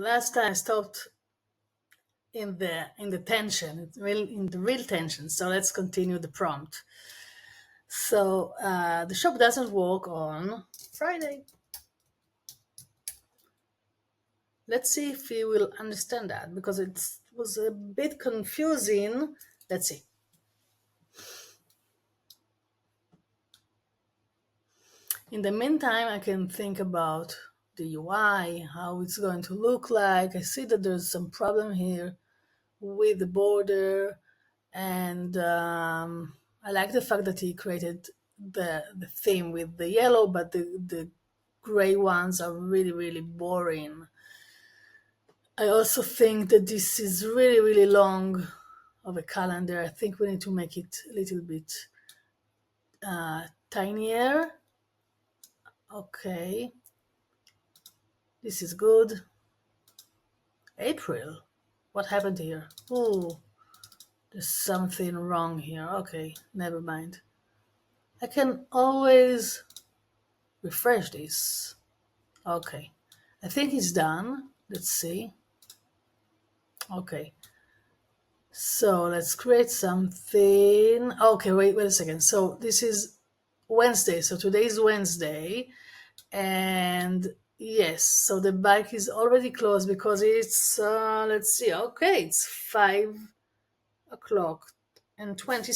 last time I stopped in the tension, in the real tension. So let's continue the prompt. So the shop doesn't work on Friday. Let's see if we will understand that, because it was a bit confusing. Let's see. In the meantime, I can think about the UI, how it's going to look like. I see that there's some problem here with the border, and I like the fact that he created the theme with the yellow, but the gray ones are really, really boring. I also think that this is really, really long of a calendar. I think we need to make it a little bit tinier. Okay, this is good. April, what happened here? Oh, there's something wrong here. Okay, never mind. I can always refresh this. Okay, I think it's done. Let's see. Okay, so let's create something. Okay, wait a second. So this is Wednesday. So today is Wednesday. And yes, so the bike is already closed because it's, let's see. Okay, it's 5 o'clock and 20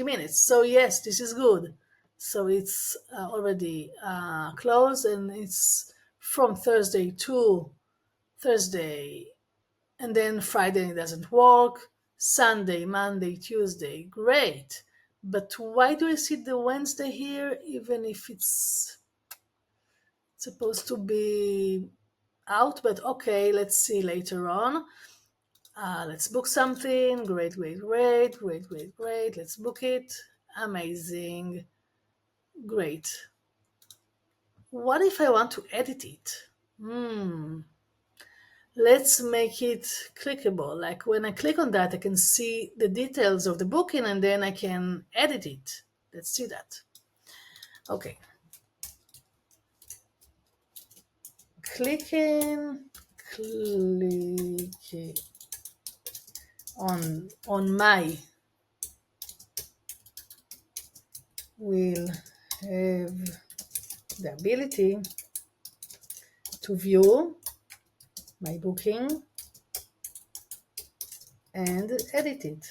minutes. So yes, this is good. So it's already closed, and it's from Thursday to Thursday, and then Friday it doesn't work. Sunday, Monday, Tuesday, great. But why do I see the Wednesday here, even if it's supposed to be out? But okay, let's see later on. Let's book something. Great, great, great, great, great, great. Let's book it. Amazing. Great. What if I want to edit it? Let's make it clickable. Like when I click on that, I can see the details of the booking, and then I can edit it. Let's see that. Okay. Clicking on my will have the ability to view my booking and edit it.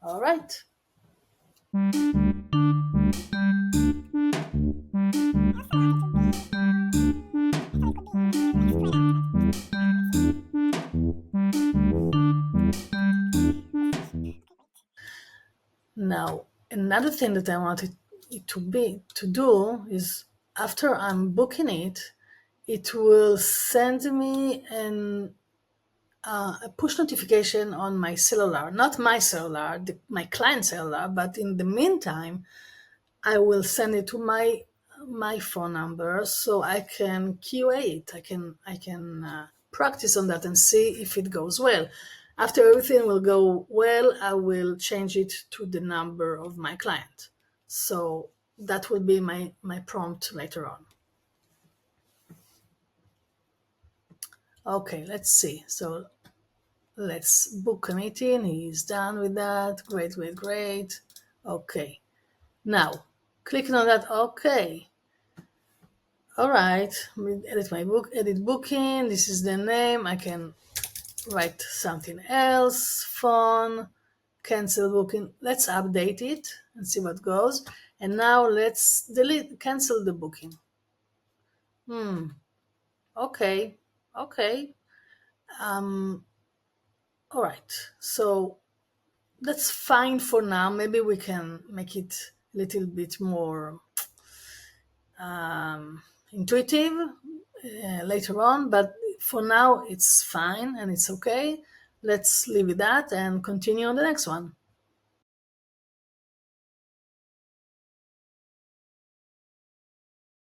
All right. Now, another thing that I wanted it to do is, after I'm booking it, it will send me a push notification on my cellular, not my cellular, my client cellular, but in the meantime, I will send it to my phone number, so I can QA it. I can practice on that and see if it goes well. After everything will go well, I will change it to the number of my client. So that will be my prompt later on. Okay, let's see. So let's book a meeting. He's done with that. Great, great, great. Okay. Now, clicking on that, okay. All right, edit my book, edit booking. This is the name. I can write something else. Phone, cancel booking. Let's update it and see what goes. And now let's cancel the booking. Okay, okay. All right. So that's fine for now. Maybe we can make it a little bit more intuitive later on, but for now it's fine and it's okay. Let's leave it at that and continue on the next one.